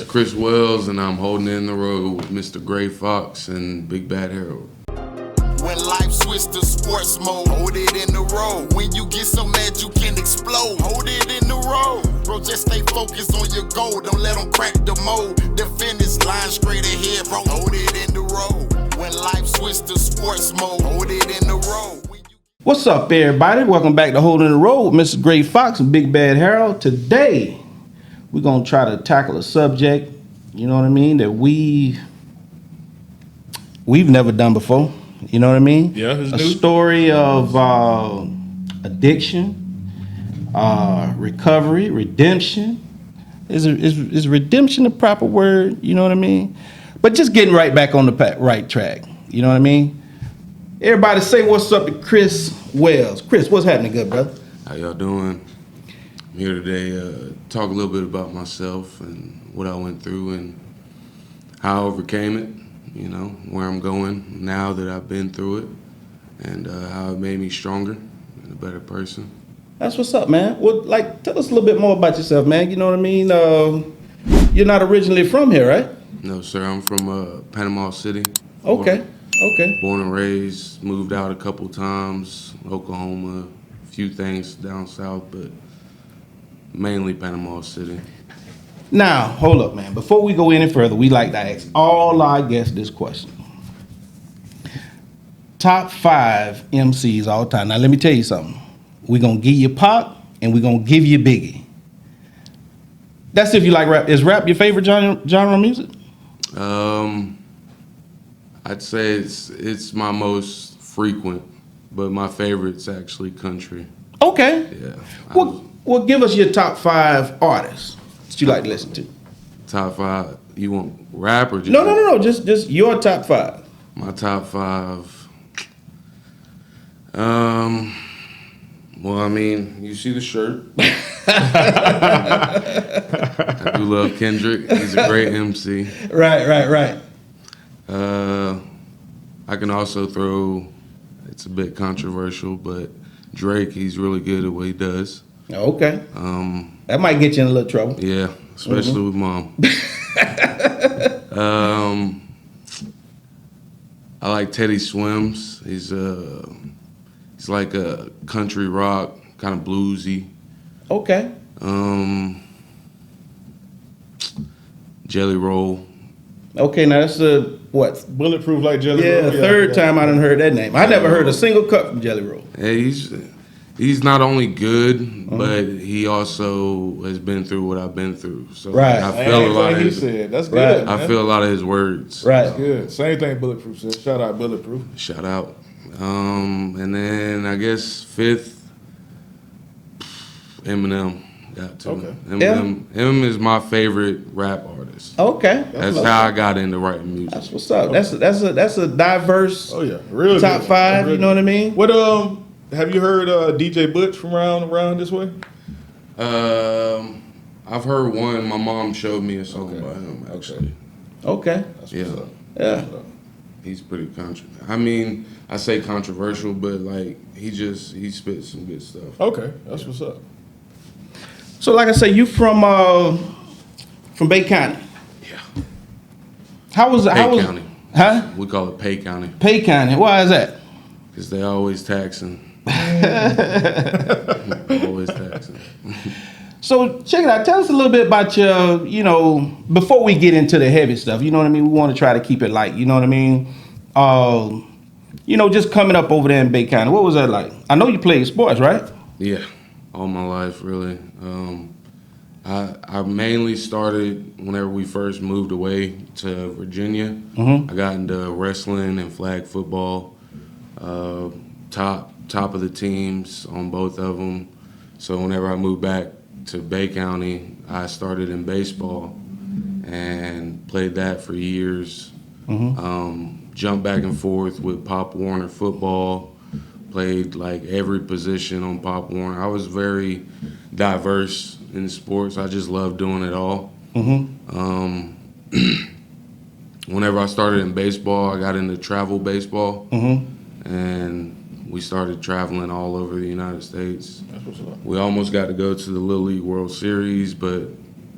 is Chris Wells, and I'm holding it in the road with Mr. Gray Fox and Big Bad Harold. When life switch to sports mode, hold it in the road. When you get so mad you can explode, hold it in the road. Bro, just stay focused on your goal. Don't let them crack the mold. The finish line straight ahead, bro. Hold it in the road. When life switch to sports mode, hold it in the road. What's up, everybody? Welcome back to Holding the Road with Mr. Gray Fox and Big Bad Harold. Today, we're going to try to tackle a subject, you know what I mean, that we've never done before. You know what I mean? Yeah, it's a new. Story of addiction, recovery, redemption. Is redemption the proper word? You know what I mean? But just getting right back on the right track. You know what I mean? Everybody say what's up to Chris Wells. Chris, what's happening, good brother? How y'all doing? I'm here today talk a little bit about myself and what I went through and how I overcame it. You know, where I'm going now that I've been through it, and how it made me stronger and a better person. That's what's up, man. Well, tell us a little bit more about yourself, man. You know what I mean? You're not originally from here, right? No, sir. I'm from Panama City. Okay. Born and raised, moved out a couple times, Oklahoma, a few things down south, but mainly Panama City. Now, hold up, man. Before we go any further, we like to ask all our guests this question. Top 5 MCs all time. Now, let me tell you something. We're going to give you Pac, and we're going to give you Biggie. That's if you like rap. Is rap your favorite genre of music? I'd say it's my most frequent, but my favorite's actually country. Okay. Yeah. Well, give us your top 5 artists that you like to listen to. Top 5. You want rap or just? No. Just your top 5. My top 5. Well, I mean, you see the shirt. I do love Kendrick. He's a great MC. Right. I can also throw, it's a bit controversial, but Drake, he's really good at what he does. Okay. That might get you in a little trouble. Yeah, especially with mom. I like Teddy Swims. He's like a country rock, kind of bluesy. Okay. Jelly Roll. Okay, now that's what? Bulletproof like Jelly Yeah, Roll. the third time I done heard that name. I never heard a single cut from Jelly Roll. Hey, he's not only good, but he also has been through what I've been through. So Right. I feel a lot of he his. said. That's Right. good. I man. feel a lot of his words. Right. That's good. Same thing Bulletproof said. Shout out Bulletproof. Shout out. And then I guess 5th, Eminem. Got to. Okay. Eminem is my favorite rap artist. Okay. That's how I got into writing music. That's what's up. That's a diverse Oh yeah, real top good. 5. Real You know what I good. mean? What have you heard DJ Butch from around this way? I've heard one. My mom showed me a song by him. Actually, Okay. That's yeah, what's up. Yeah. he's pretty I mean, I say controversial, but like he spits some good stuff. Okay, that's what's up. So like I say, you from Bay County. Yeah, How was Pay County. Huh? We call it Pay County Bay County. Why is that? because they always taxing. Always taxing. So check it out. Tell us a little bit about your, before we get into the heavy stuff. You know what I mean? We want to try to keep it light. You know what I mean? Just coming up over there in Bay County. What was that like? I know you played sports, right? Yeah, all my life really. I mainly started whenever we first moved away to Virginia. Mm-hmm. I got into wrestling and flag football. Top of the teams on both of them. So whenever I moved back to Bay County, I started in baseball and played that for years. Mm-hmm. Jumped back and forth with Pop Warner football. Played like every position on Pop Warner. I was very diverse in sports. I just loved doing it all. Mm-hmm. Whenever I started in baseball, I got into travel baseball, Mm-hmm. and we started traveling all over the United States. That's what's up. We almost got to go to the Little League World Series, but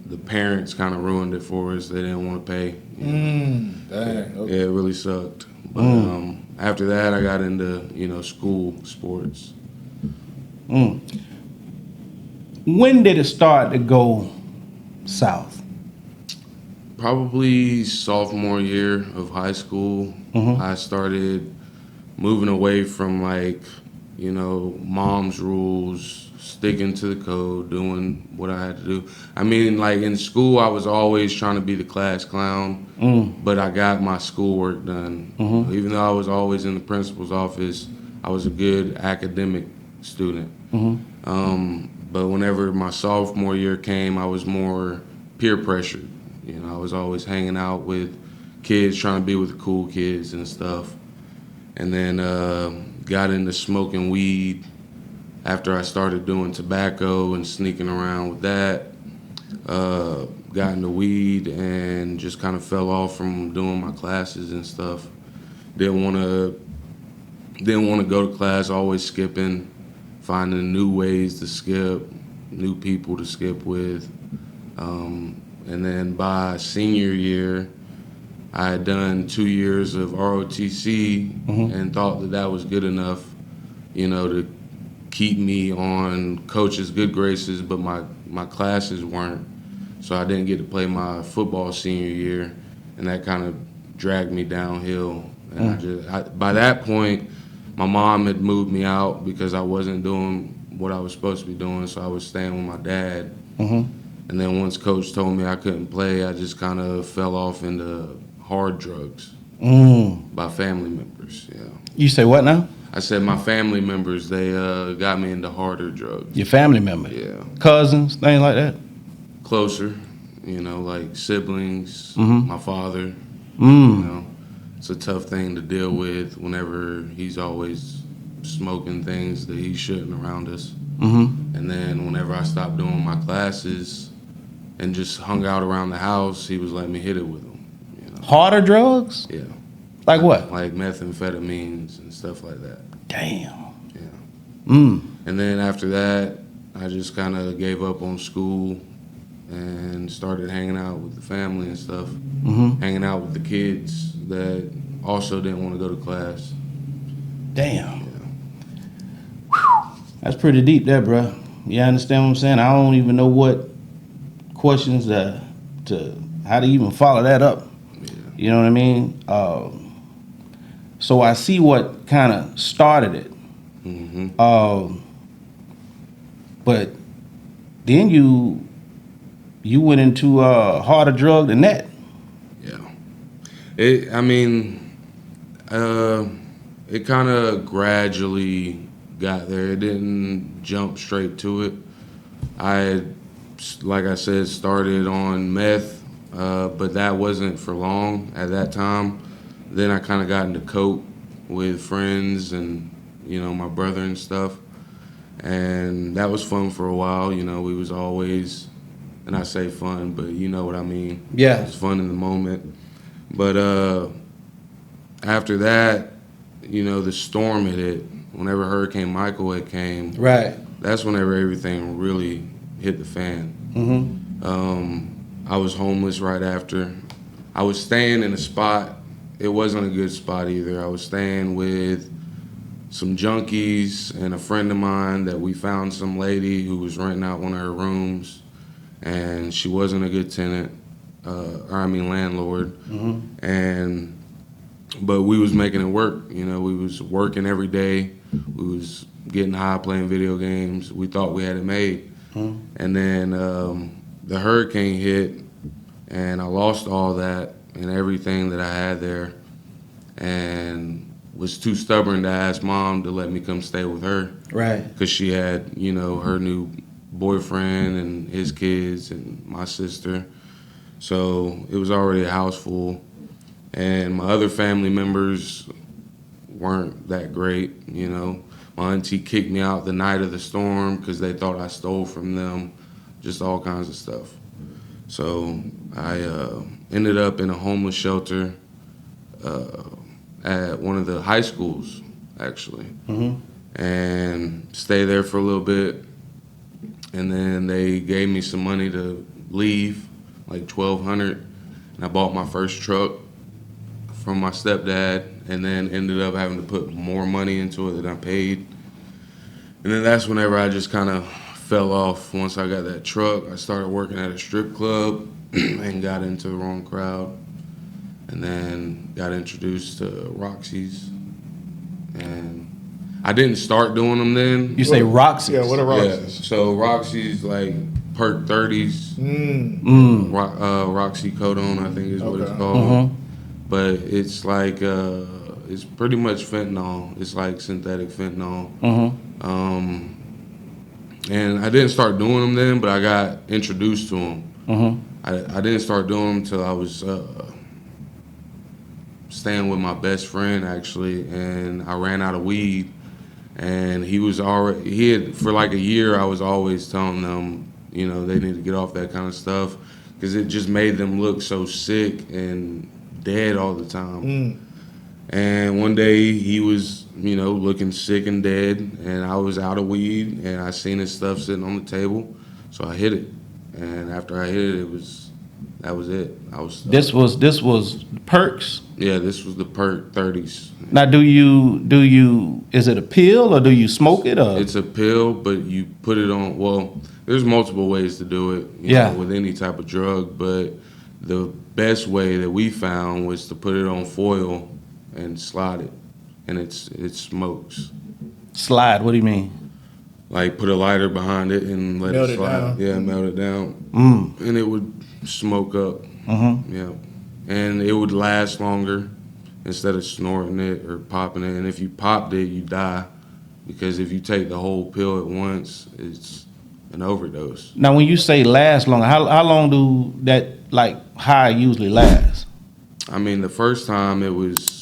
the parents kind of ruined it for us. They didn't want to pay. Dang. Okay. Yeah, it really sucked. But after that, I got into school sports. When did it start to go south? Probably sophomore year of high school, I started moving away from mom's rules, sticking to the code, doing what I had to do. I mean, like in school, I was always trying to be the class clown, but I got my schoolwork done. Even though I was always in the principal's office, I was a good academic student. But whenever my sophomore year came, I was more peer pressured. I was always hanging out with kids, trying to be with the cool kids and stuff. And then got into smoking weed after I started doing tobacco and sneaking around with that. Got into weed and just kind of fell off from doing my classes and stuff. Didn't want to go to class, always skipping, finding new ways to skip, new people to skip with. And then by senior year, I had done 2 years of ROTC and thought that was good enough, to keep me on coach's good graces, but my classes weren't. So I didn't get to play my football senior year, and that kind of dragged me downhill. And by that point, my mom had moved me out because I wasn't doing what I was supposed to be doing, so I was staying with my dad. And then once coach told me I couldn't play, I just kind of fell off into hard drugs by family members. Yeah. You say what now? I said my family members, they got me into harder drugs. Your family members? Yeah. Cousins, things like that? Closer, like siblings, my father. It's a tough thing to deal with whenever he's always smoking things that he shouldn't around us. And then whenever I stopped doing my classes and just hung out around the house, he was letting me hit it with them. Harder drugs? Yeah. Like what? Like methamphetamines and stuff like that. Damn. Yeah. And then after that, I just kind of gave up on school and started hanging out with the family and stuff. Hanging out with the kids that also didn't want to go to class. Damn. That's pretty deep there, bro. You understand what I'm saying? I don't even know what questions to how to even follow that up. Yeah. You know what I mean? So I see what kind of started it. But then you went into a harder drug than that. Yeah. It kind of gradually got there. It didn't jump straight to it. I had, like I said, started on meth, but that wasn't for long at that time. Then I kind of got into coke with friends and, my brother and stuff. And that was fun for a while. We was always, and I say fun, but you know what I mean. Yeah. It was fun in the moment. But after that, the storm had hit. Whenever Hurricane Michael had came, Right. that's whenever everything really hit the fan. I was homeless right after. I was staying in a spot. It wasn't a good spot either. I was staying with some junkies and a friend of mine that we found some lady who was renting out one of her rooms, and she wasn't a good tenant, landlord. But we was making it work. We was working every day. We was getting high playing video games. We thought we had it made. And then the hurricane hit, and I lost all that and everything that I had there, and was too stubborn to ask Mom to let me come stay with her. Right. Because she had, her new boyfriend and his kids and my sister. So it was already a house full. And my other family members weren't that great, My auntie kicked me out the night of the storm because they thought I stole from them, just all kinds of stuff. So I ended up in a homeless shelter at one of the high schools, actually, and stayed there for a little bit. And then they gave me some money to leave, like $1,200, and I bought my first truck from my stepdad, and then ended up having to put more money into it than I paid. And then that's whenever I just kind of fell off. Once I got that truck, I started working at a strip club and got into the wrong crowd. And then got introduced to Roxy's. And I didn't start doing them then. You say Roxy? Yeah, what are Yeah, Roxy's? so Roxy's like Perk 30s. Roxy Codone, I think is what it's Okay. called. But it's like, it's pretty much fentanyl. It's like synthetic fentanyl. And I didn't start doing them then, but I got introduced to them. I didn't start doing them until I was staying with my best friend, actually, and I ran out of weed. And he had, for like a year, I was always telling them, you know, they need to get off that kind of stuff because it just made them look so sick and dead all the time. And one day he was, you know, looking sick and dead, and I was out of weed, and I seen his stuff sitting on the table, so I hit it. And after I hit it, that was it. I was stuck. This was Perks. Yeah, this was the Perk 30s. Now, is it a pill or do you smoke it? Or? It's a pill, but you put it on, well, there's multiple ways to do it, you Yeah. know, with any type of drug, but the best way that we found was to put it on foil and slide it, and it smokes. Slide, what do you mean? Like put a lighter behind it and let Melt it it slide. down. Yeah, melt it down, and it would smoke up. Yeah, and it would last longer instead of snorting it or popping it. And if you popped it, you die because if you take the whole pill at once, it's an overdose. Now, when you say last longer, how long do that like high usually last? I mean, the first time it was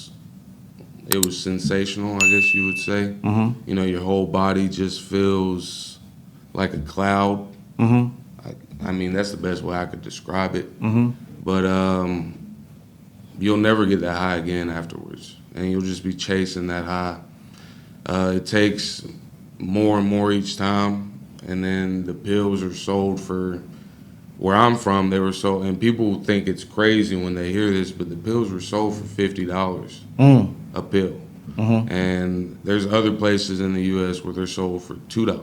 sensational, I guess you would say. You know, your whole body just feels like a cloud. I mean, that's the best way I could describe it. But you'll never get that high again afterwards, and you'll just be chasing that high. It takes more and more each time, and then the pills are sold for. Where I'm from, they were sold, and people think it's crazy when they hear this, but the pills were sold for $50 a pill. And there's other places in the U.S. where they're sold for $2.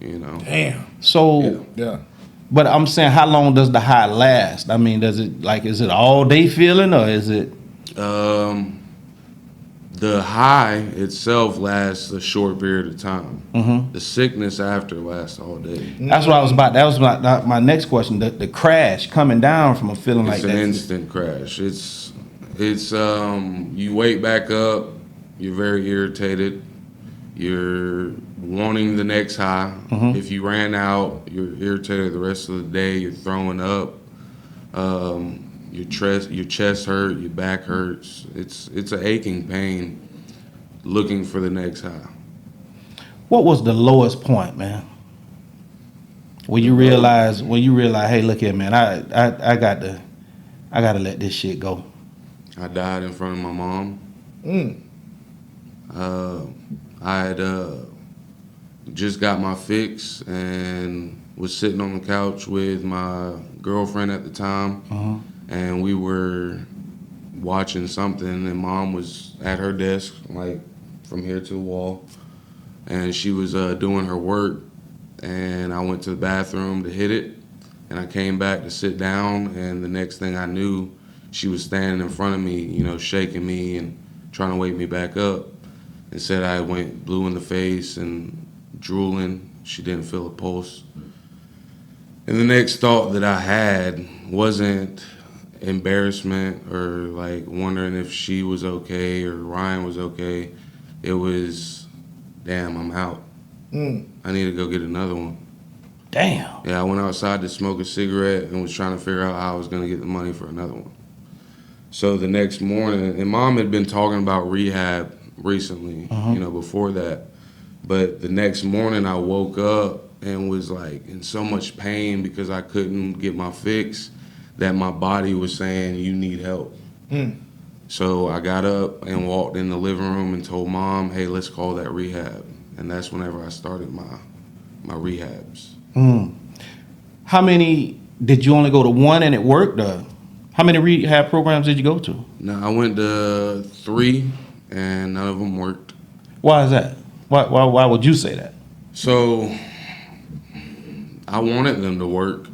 You know. Damn. So, Yeah. but I'm saying, how long does the high last? I mean, is it all day feeling or is it? The high itself lasts a short period of time. The sickness after lasts all day. That's what I was about. That was my next question. The crash coming down from a feeling like It's that. an instant crash. It's you wake back up, you're very irritated, you're wanting the next high. If you ran out, you're irritated the rest of the day, you're throwing up, your chest hurt, your back hurts. It's an aching pain looking for the next high. What was the lowest point, man? When you realize, hey, look here, man, I got to let this shit go. I died in front of my mom. I had just got my fix and was sitting on the couch with my girlfriend at the time, and we were watching something, and Mom was at her desk, like from here to the wall, and she was doing her work, and I went to the bathroom to hit it, and I came back to sit down, and the next thing I knew, she was standing in front of me, you know, shaking me and trying to wake me back up, and said I went blue in the face and drooling. She didn't feel a pulse. And the next thought that I had wasn't embarrassment or like wondering if she was okay or Ryan was okay. It was, damn, I'm out. I need to go get another one. Damn. Yeah, I went outside to smoke a cigarette and was trying to figure out how I was going to get the money for another one. So the next morning, and Mom had been talking about rehab recently, you know, before that. But the next morning I woke up and was like in so much pain because I couldn't get my fix that my body was saying, you need help. So I got up and walked in the living room and told Mom, hey, let's call that rehab. And that's whenever I started my rehabs. How many did you only go to one and it worked? How many rehab programs did you go to? Now, I went to 3, and none of them worked. Why is that? Why would you say that? So I wanted them to work,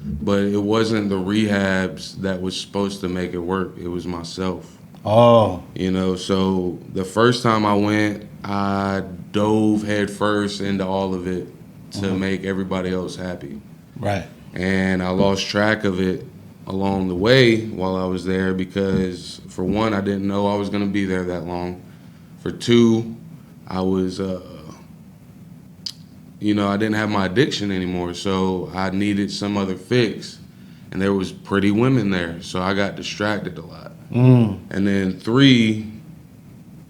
but it wasn't the rehabs that was supposed to make it work. It was myself. Oh, You know, so the first time I went, I dove headfirst into all of it to make everybody else happy. right. And I lost track of it along the way while I was there because, for one, I didn't know I was going to be there that long. For two, I was, I didn't have my addiction anymore, so I needed some other fix. And there was pretty women there, so I got distracted a lot. And then 3,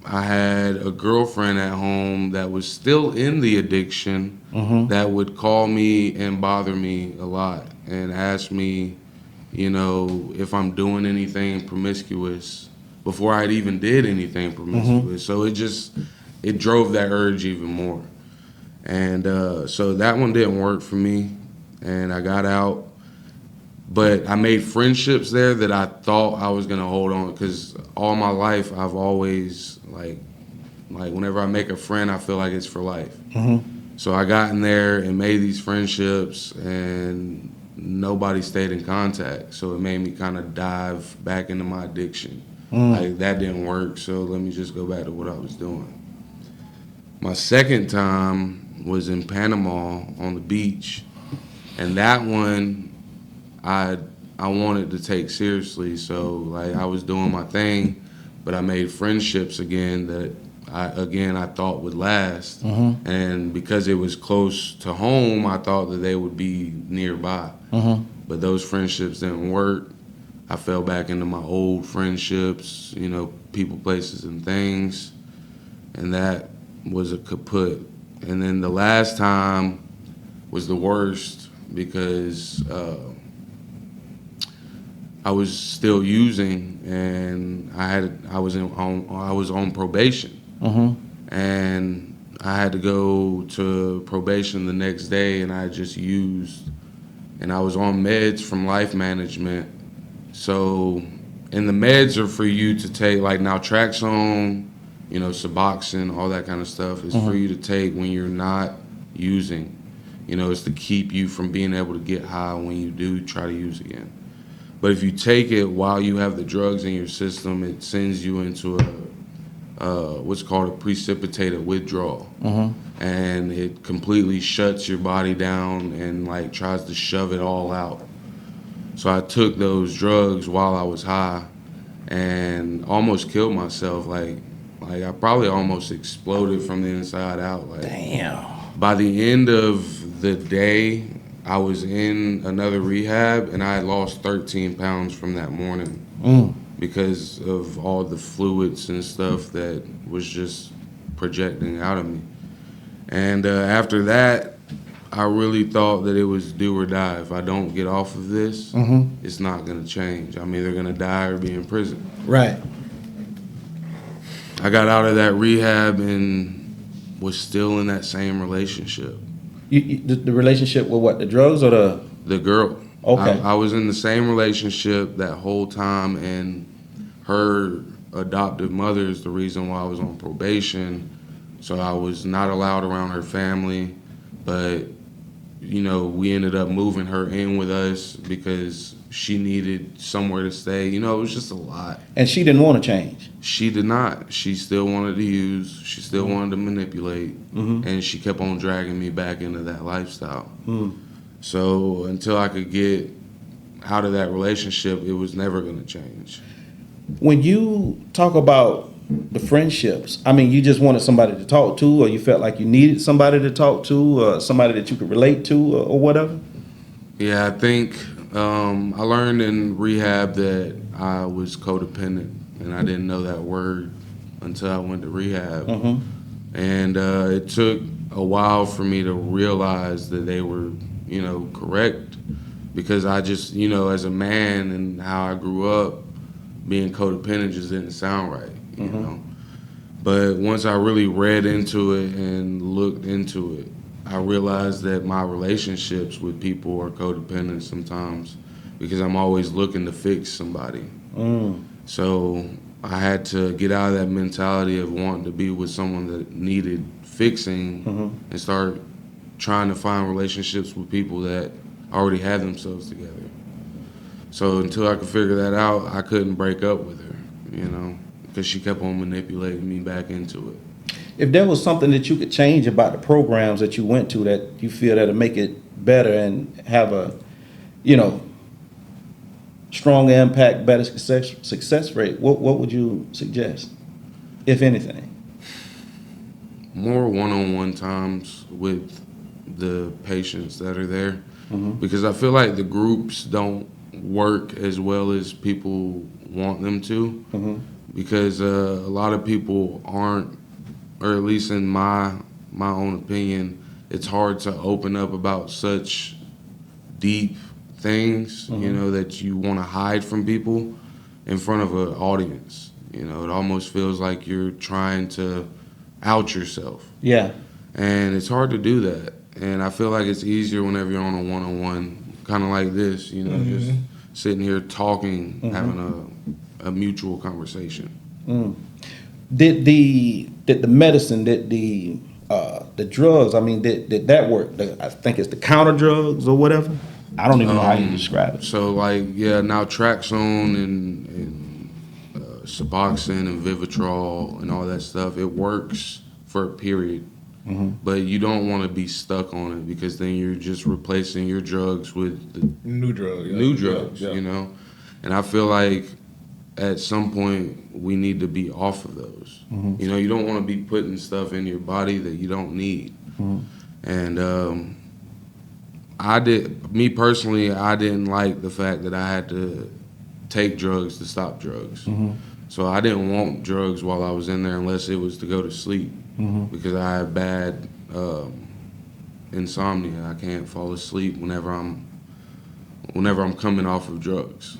I had a girlfriend at home that was still in the addiction that would call me and bother me a lot and ask me, if I'm doing anything promiscuous before I'd even did anything promiscuous. So it drove that urge even more. And so that one didn't work for me, and I got out. But I made friendships there that I thought I was gonna hold on, because all my life I've always like whenever I make a friend, I feel like it's for life. So I got in there and made these friendships, and nobody stayed in contact. So it made me kind of dive back into my addiction. Like, that didn't work, so let me just go back to what I was doing. My second time was in Panama on the beach, and that one I wanted to take seriously. So like, I was doing my thing, but I made friendships again that I thought would last. And because it was close to home, I thought that they would be nearby. But those friendships didn't work. I fell back into my old friendships, people, places, and things, and that was a kaput. And then the last time was the worst because I was still using, and I was on probation, and I had to go to probation the next day, and I just used, and I was on meds from Life Management. So, and the meds are for you to take, like naltrexone, Suboxone, all that kind of stuff is for you to take when you're not using. It's to keep you from being able to get high when you do try to use again. But if you take it while you have the drugs in your system, it sends you into what's called a precipitated withdrawal. And it completely shuts your body down and like tries to shove it all out. So I took those drugs while I was high and almost killed myself. Like I probably almost exploded from the inside out. Like, Damn. by the end of the day, I was in another rehab, and I had lost 13 pounds from that morning because of all the fluids and stuff that was just projecting out of me. And after that, I really thought that it was do or die. If I don't get off of this, it's not going to change. I'm either going to die or be in prison. Right. I got out of that rehab and was still in that same relationship. The relationship with what? The drugs or The girl. Okay. I was in the same relationship that whole time, and her adoptive mother is the reason why I was on probation. So I was not allowed around her family, but we ended up moving her in with us because she needed somewhere to stay. It was just a lot. And she didn't want to change. She did not. She still wanted to use. She still wanted to manipulate. And she kept on dragging me back into that lifestyle. So until I could get out of that relationship, it was never going to change. When you talk about the friendships, I mean, you just wanted somebody to talk to, or you felt like you needed somebody to talk to, or somebody that you could relate to, or whatever? Yeah, I think I learned in rehab that I was codependent, and I didn't know that word until I went to rehab. And it took a while for me to realize that they were, correct, because I just, as a man and how I grew up, being codependent just didn't sound right, you know. But once I really read into it and looked into it, I realized that my relationships with people are codependent sometimes because I'm always looking to fix somebody. So I had to get out of that mentality of wanting to be with someone that needed fixing and start trying to find relationships with people that already had themselves together. So until I could figure that out, I couldn't break up with her, because she kept on manipulating me back into it. If there was something that you could change about the programs that you went to that you feel that'll make it better and have a, strong impact, better success rate, what would you suggest, if anything? More one-on-one times with the patients that are there, because I feel like the groups don't work as well as people want them to, because a lot of people aren't, or at least in my own opinion, it's hard to open up about such deep things, that you want to hide from people in front of an audience. It almost feels like you're trying to out yourself. Yeah. And it's hard to do that. And I feel like it's easier whenever you're on a one-on-one, kind of like this, just sitting here talking, having a mutual conversation. Did the medicine, did the drugs, did that work? I think it's the counter drugs or whatever. I don't even know how you describe it. So naltrexone and Suboxone and Vivitrol and all that stuff, it works for a period. But you don't want to be stuck on it because then you're just replacing your drugs with the New drug. new drugs, Yeah. And I feel like at some point we need to be off of those. You don't want to be putting stuff in your body that you don't need. And me personally, I didn't like the fact that I had to take drugs to stop drugs. So I didn't want drugs while I was in there unless it was to go to sleep, because I have bad insomnia. I can't fall asleep whenever I'm coming off of drugs.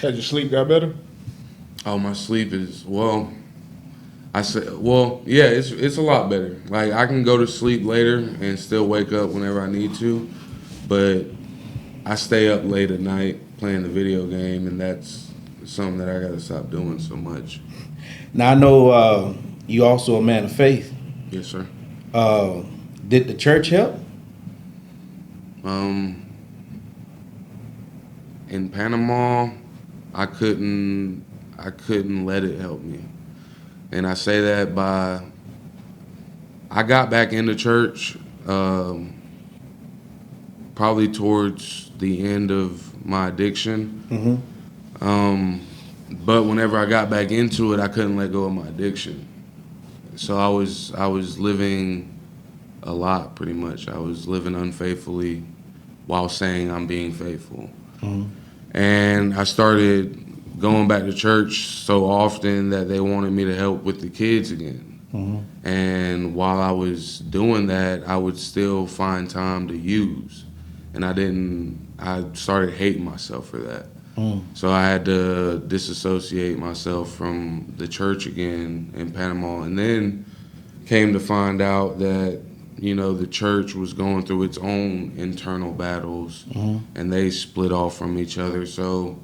Has your sleep got better? Oh, my sleep is, it's a lot better. Like, I can go to sleep later and still wake up whenever I need to, but I stay up late at night playing the video game, and that's something that I got to stop doing so much. Now, I know you also a man of faith. Yes, sir. Did the church help? In Panama, I couldn't let it help me. And I say that I got back into church probably towards the end of my addiction. But whenever I got back into it, I couldn't let go of my addiction. So I was living a lot, pretty much. I was living unfaithfully while saying I'm being faithful. And I started going back to church so often that they wanted me to help with the kids again. And while I was doing that, I would still find time to use. And I started hating myself for that. So I had to disassociate myself from the church again in Panama, and then came to find out that, the church was going through its own internal battles, and they split off from each other. So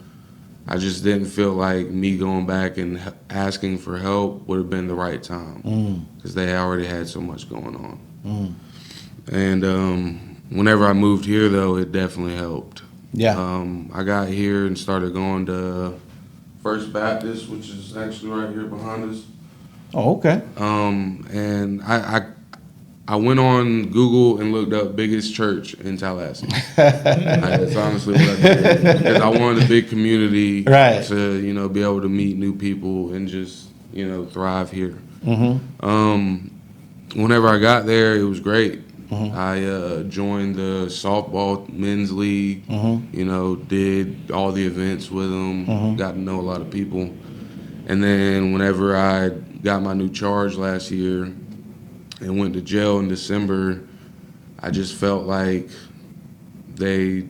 I just didn't feel like me going back and asking for help would have been the right time, because they already had so much going on. And whenever I moved here, though, it definitely helped. Yeah. I got here and started going to First Baptist, which is actually right here behind us. Oh, okay. And I went on Google and looked up biggest church in Tallahassee. That's honestly what I did, because I wanted a big community, Right. to be able to meet new people and just thrive here. Whenever I got there, it was great. I joined the softball men's league, did all the events with them, got to know a lot of people. And then whenever I got my new charge last year and went to jail in December, I just felt like they,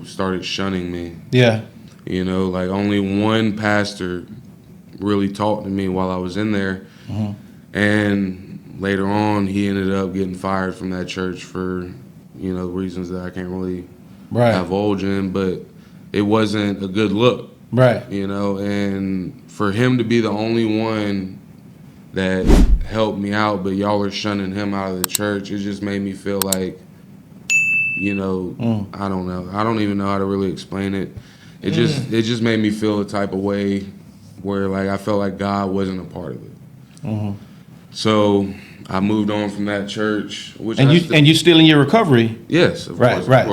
started shunning me. Yeah. Like only one pastor really talked to me while I was in there. And later on, he ended up getting fired from that church for, reasons that I can't really divulge in, but it wasn't a good look. Right. And for him to be the only one that helped me out, but y'all are shunning him out of the church, it just made me feel like, I don't know. I don't even know how to really explain it. It just made me feel a type of way where like I felt like God wasn't a part of it. So I moved on from that church. And you still in your recovery? Yes, of right, course. right. Of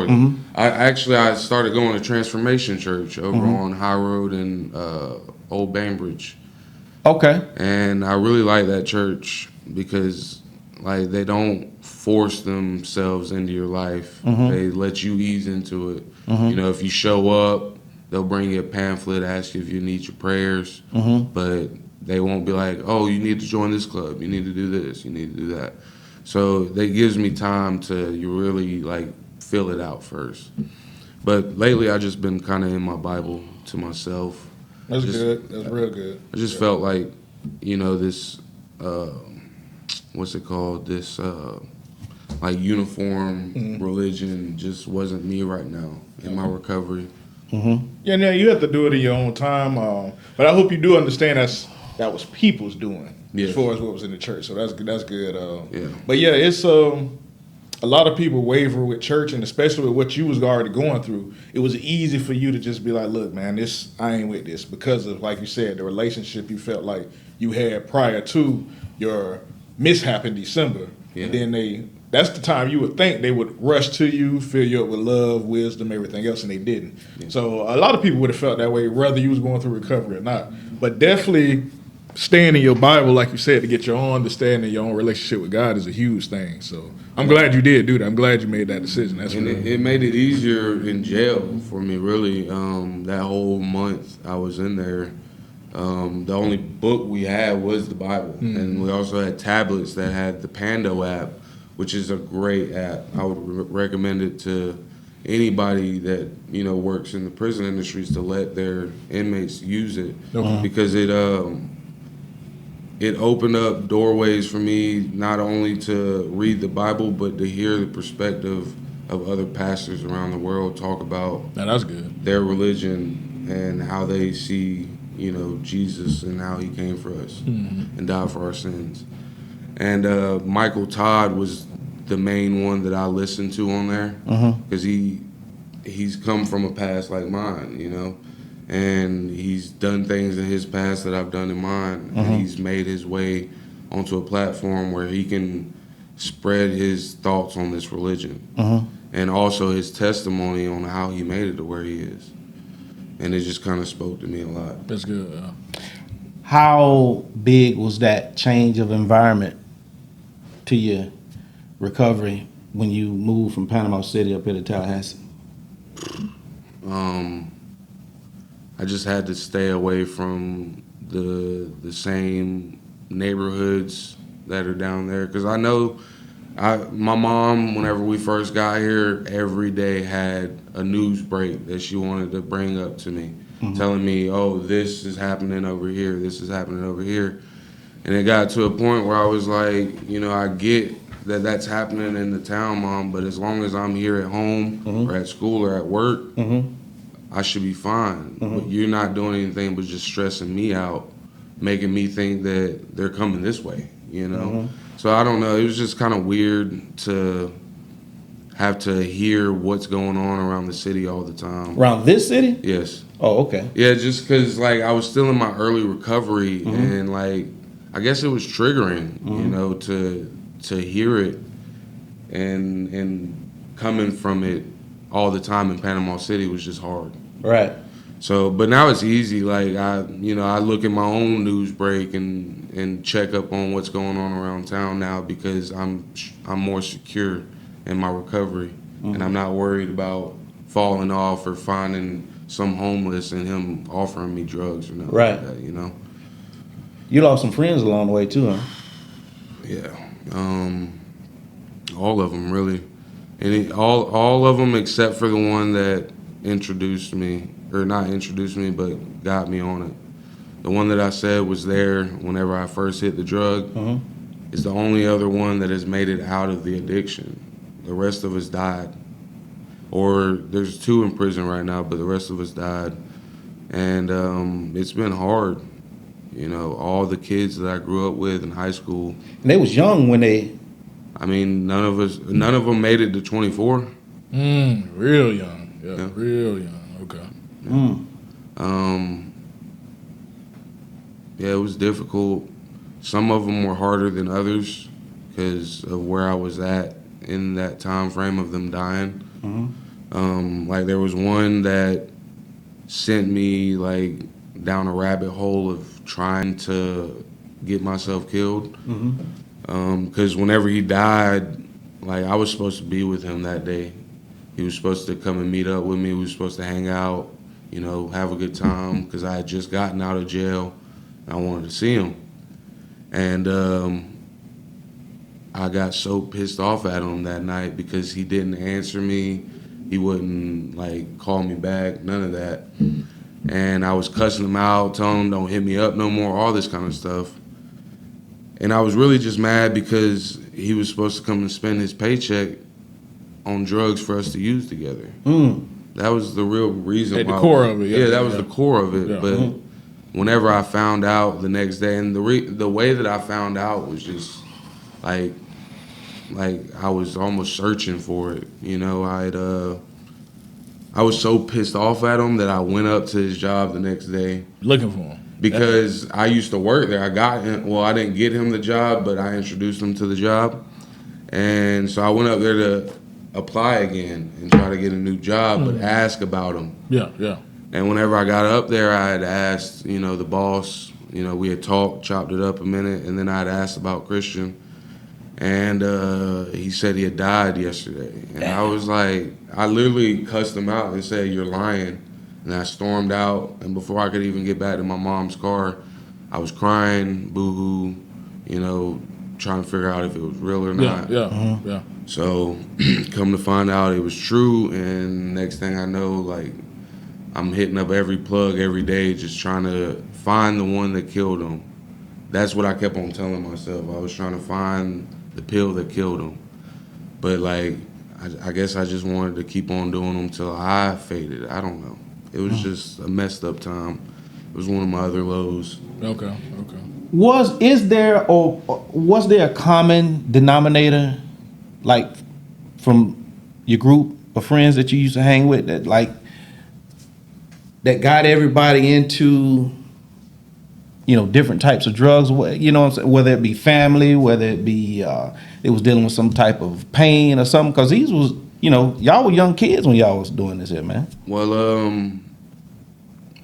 course. I started going to Transformation Church over on High Road in Old Bainbridge. Okay. And I really like that church because like they don't force themselves into your life. They let you ease into it. If you show up, they'll bring you a pamphlet, ask you if you need your prayers, but they won't be like, oh, you need to join this club, you need to do this, you need to do that. So that gives me time to really like fill it out first. But lately I just been kind of in my Bible to myself. That's good. That's real good. I just felt like, this, what's it called? This like uniform religion just wasn't me right now in my recovery. Yeah, now you have to do it in your own time. But I hope you do understand that was people's doing as far as what was in the church. So that's good. Yeah. But yeah, it's a lot of people waver with church, and especially with what you was already going through. It was easy for you to just be like, look, man, I ain't with this because of, like you said, the relationship you felt like you had prior to your mishap in December. Yeah. And then that's the time you would think they would rush to you, fill you up with love, wisdom, everything else, and they didn't. Yeah. So a lot of people would have felt that way, whether you was going through recovery or not. But definitely staying in your Bible, like you said, to get your own understanding, your own relationship with God is a huge thing. So I'm glad you did do that. I'm glad you made that decision. That's and it made it easier in jail for me, really. That whole month I was in there, the only book we had was the Bible. And we also had tablets that had the Pando app, which is a great app. I would recommend it to anybody that works in the prison industries to let their inmates use it because it opened up doorways for me not only to read the Bible but to hear the perspective of other pastors around the world talk about that's good. Their religion and how they see Jesus and how he came for us and died for our sins. And Michael Todd was the main one that I listened to on there because he's come from a past like mine, and he's done things in his past that I've done in mine, and he's made his way onto a platform where he can spread his thoughts on this religion and also his testimony on how he made it to where he is. And it just kind of spoke to me a lot. That's good. How big was that change of environment to your recovery when you moved from Panama City up here to Tallahassee? I just had to stay away from the same neighborhoods that are down there because I know my mom, whenever we first got here, every day had a news break that she wanted to bring up to me, telling me, oh, this is happening over here, this is happening over here. And it got to a point where I was like, I get that that's happening in the town, Mom, but as long as I'm here at home or at school or at work, I should be fine. But you're not doing anything but just stressing me out, making me think that they're coming this way, So I don't know. It was just kind of weird to have to hear what's going on around the city all the time. Around this city? Yes. Oh, okay. Yeah, just because, like, I was still in my early recovery, and, like, I guess it was triggering, to hear it and coming from it all the time in Panama City was just hard. Right. So, but now it's easy. Like, I look at my own news break and check up on what's going on around town now because I'm more secure in my recovery, and I'm not worried about falling off or finding some homeless and him offering me drugs or nothing like that, You lost some friends along the way too, huh? Yeah. All of them, really. And all of them except for the one that introduced me, or not introduced me, but got me on it. The one that I said was there whenever I first hit the drug, is the only other one that has made it out of the addiction. The rest of us died. Or there's 2 in prison right now, but the rest of us died. And it's been hard. You know, all the kids that I grew up with in high school, And they was young when they. I mean, none of them made it to 24. Real young. Yeah, Yeah. real young. Okay. Yeah, it was difficult. Some of them were harder than others because of where I was at in that time frame of them dying. Like there was one that sent me like down a rabbit hole of trying to get myself killed. Because whenever he died, like I was supposed to be with him that day. He was supposed to come and meet up with me. We were supposed to hang out, you know, have a good time because I had just gotten out of jail. I wanted to see him. And I got so pissed off at him that night because he didn't answer me. He wouldn't like call me back, none of that. And I was cussing him out, telling him don't hit me up no more, all this kind of stuff. And I was really just mad because he was supposed to come and spend his paycheck on drugs for us to use together. That was the real reason. At the core of it, yeah. Yeah, that was the core of it. Yeah. But whenever I found out the next day, and the way that I found out was just like I was almost searching for it. You know, I was so pissed off at him that I went up to his job the next day Looking for him. because I used to work there. I didn't get him the job, but I introduced him to the job. And so I went up there to apply again and try to get a new job, but ask about him. Yeah, yeah. And whenever I got up there, I had asked, you know, the boss, you know, we had talked, chopped it up a minute, and then I had asked about Christian. And he said he had died yesterday. And I was like, I literally cussed him out and said, you're lying. And I stormed out. And before I could even get back to my mom's car, I was crying, boo-hoo, you know, trying to figure out if it was real or Yeah, not. yeah. So come to find out it was true. And next thing I know, like, I'm hitting up every plug every day just trying to find the one that killed him. That's what I kept on telling myself. I was trying to find the pill that killed him. But, like, I guess I just wanted to keep on doing them till I faded. I don't know. It was just a messed up time. It was one of my other lows. Okay. Was there a common denominator, like from your group of friends that you used to hang with, that got everybody into, you know, different types of drugs? You know what I'm saying? Whether it be family, whether it be it was dealing with some type of pain or something. Because these was, you know, y'all were young kids when y'all was doing this here, man. Well,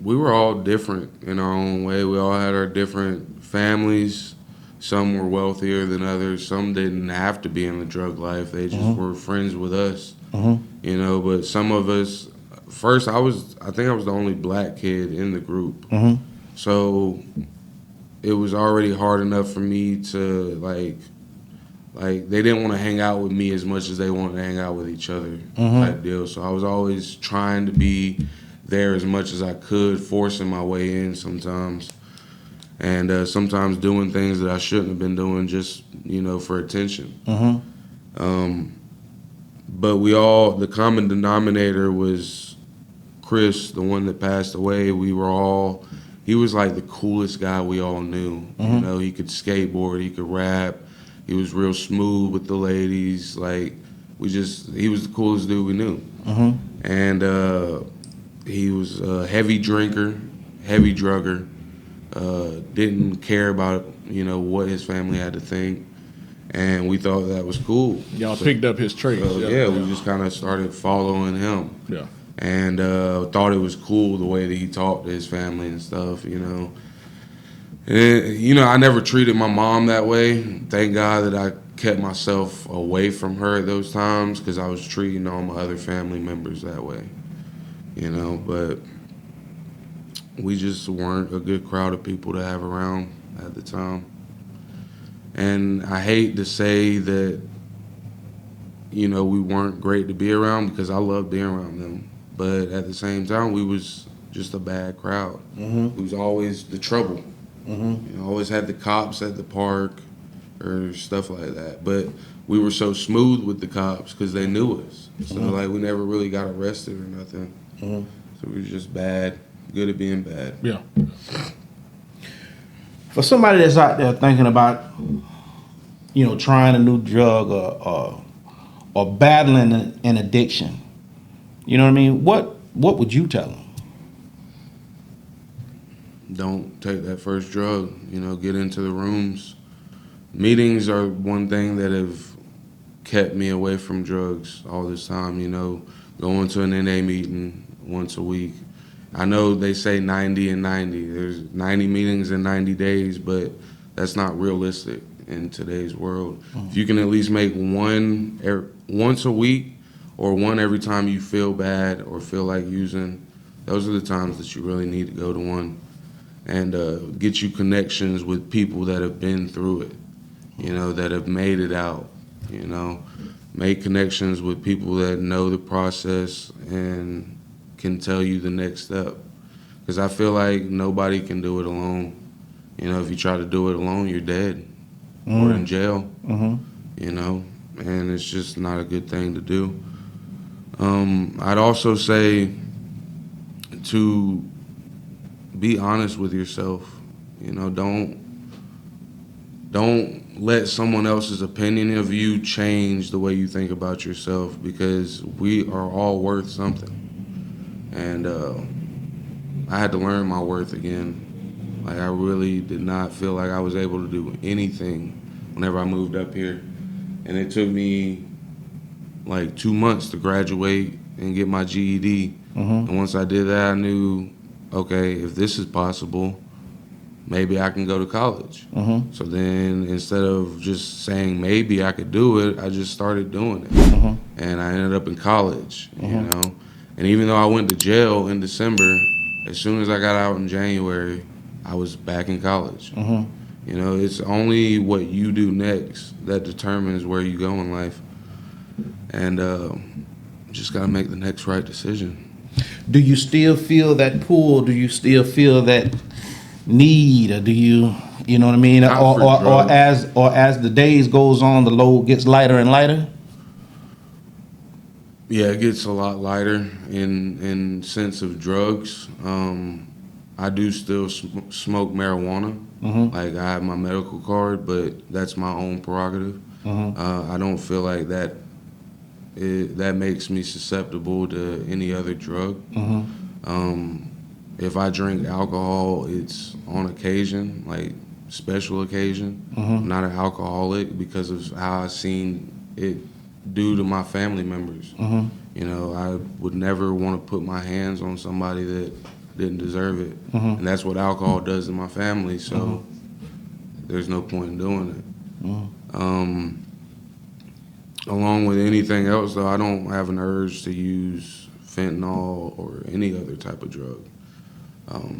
we were all different in our own way. We all had our different families. Some were wealthier than others. Some didn't have to be in the drug life. They just were friends with us, you know. But some of us, first, I think I was the only black kid in the group. So it was already hard enough for me to, like they didn't want to hang out with me as much as they wanted to hang out with each other type deal. So I was always trying to be there as much as I could, forcing my way in sometimes. And sometimes doing things that I shouldn't have been doing just, you know, for attention. But the common denominator was Chris, the one that passed away. He was like the coolest guy we all knew. You know, he could skateboard, he could rap, he was real smooth with the ladies. Like, he was the coolest dude we knew. And he was a heavy drinker, heavy drugger. Didn't care about, you know, what his family had to think, and we thought that was cool. Y'all picked up his traits. We just kind of started following him. Yeah. And thought it was cool the way that he talked to his family and stuff, you know. And, you know, I never treated my mom that way. Thank God that I kept myself away from her at those times because I was treating all my other family members that way, you know. But we just weren't a good crowd of people to have around at the time. And I hate to say that, you know, we weren't great to be around because I loved being around them. But at the same time, we was just a bad crowd. We was always the trouble. You know, always had the cops at the park. or stuff like that. But we were so smooth with the cops because they knew us. So like we never really got arrested or nothing. So we were just bad, good at being bad. Yeah. For somebody that's out there thinking about, trying a new drug or battling an addiction, you know what I mean? What would you tell them? Don't take that first drug, get into the rooms. Meetings are one thing that have kept me away from drugs all this time, going to an NA meeting once a week. I know they say 90 and 90. There's 90 meetings in 90 days, but that's not realistic in today's world. If you can at least make one once a week or one every time you feel bad or feel like using, those are the times that you really need to go to one. And get you connections with people that have been through it, that have made it out, Make connections with people that know the process and can tell you the next step. Because I feel like nobody can do it alone. If you try to do it alone, you're dead or in jail, and it's just not a good thing to do. I'd also say to be honest with yourself. Don't let someone else's opinion of you change the way you think about yourself, because we are all worth something. And I had to learn my worth again. Like, I really did not feel like I was able to do anything whenever I moved up here. And it took me like 2 months to graduate and get my GED. And once I did that, I knew, okay, if this is possible, maybe I can go to college. So then instead of just saying maybe I could do it, I just started doing it. And I ended up in college, And even though I went to jail in December, as soon as I got out in January, I was back in college. It's only what you do next that determines where you go in life. And just got to make the next right decision. Do you still feel that pull? Do you still feel that need, or do you know what I mean? Not for drugs. Or as the days goes on, the load gets lighter and lighter? Yeah, it gets a lot lighter in sense of drugs. I do still smoke marijuana. Like, I have my medical card, but that's my own prerogative. I don't feel like that makes me susceptible to any other drug. If I drink alcohol, it's on occasion, like special occasion. I'm not an alcoholic because of how I've seen it do to my family members. I would never want to put my hands on somebody that didn't deserve it. And that's what alcohol does to my family, so there's no point in doing it. Along with anything else, though, I don't have an urge to use fentanyl or any other type of drug.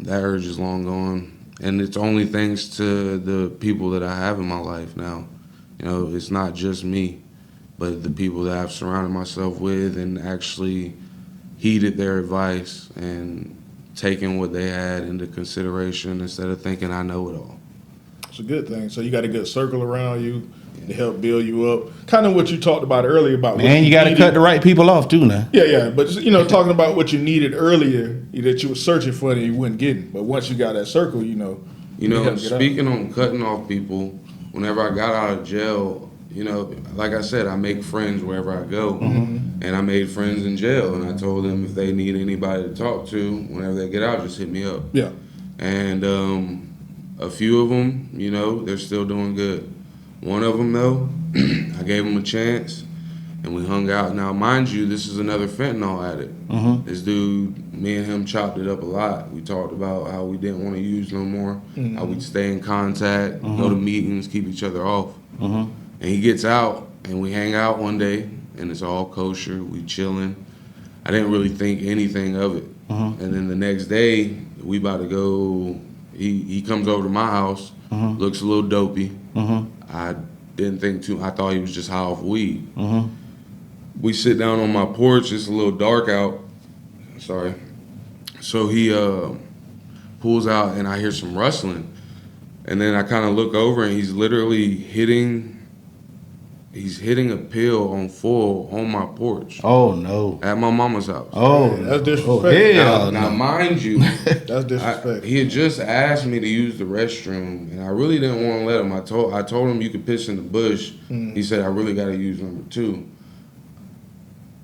That urge is long gone. And it's only thanks to the people that I have in my life now. It's not just me, but the people that I've surrounded myself with and actually heeded their advice and taken what they had into consideration instead of thinking I know it all. It's a good thing. So you got a good circle around you to help build you up. Kind of what you talked about earlier about. And you got to cut the right people off too now. Yeah. But just, talking about what you needed earlier that you were searching for that you weren't getting. But once you got that circle, speaking on cutting off people, whenever I got out of jail, like I said, I make friends wherever I go. And I made friends in jail, and I told them if they need anybody to talk to, whenever they get out, just hit me up. Yeah. And a few of them, they're still doing good. One of them, though, I gave him a chance, and we hung out. Now, mind you, this is another fentanyl addict. This dude, me and him chopped it up a lot. We talked about how we didn't want to use no more, how we'd stay in contact, go to meetings, keep each other off. And he gets out, and we hang out one day, and it's all kosher. We chilling. I didn't really think anything of it. And then the next day, we about to go. He comes over to my house, looks a little dopey. I didn't think too. I thought he was just high off weed. We sit down on my porch. It's a little dark out. Sorry. So he pulls out, and I hear some rustling. And then I kind of look over and he's literally hitting a pill on full on my porch Oh no. at my mama's house. Oh, That's disrespect. Oh, hell Now, no. mind you, That's disrespect. he had just asked me to use the restroom, and I really didn't want to let him. I told him you could piss in the bush. He said I really got to use number 2.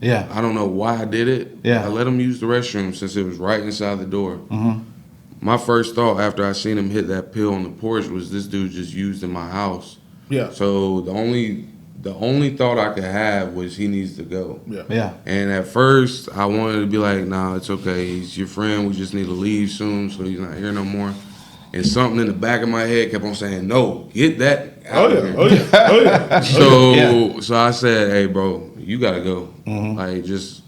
Yeah. I don't know why I did it. Yeah. I let him use the restroom since it was right inside the door. Mm-hmm. My first thought after I seen him hit that pill on the porch was this dude just used in my house. Yeah. So the only thought I could have was he needs to go. Yeah. Yeah. And at first, I wanted to be like, nah, it's okay. He's your friend. We just need to leave soon so he's not here no more. And something in the back of my head kept on saying, no, get that out Oh of yeah. here. Oh yeah. Oh yeah. So, Yeah. so I said, hey, bro, you got to go. Like, just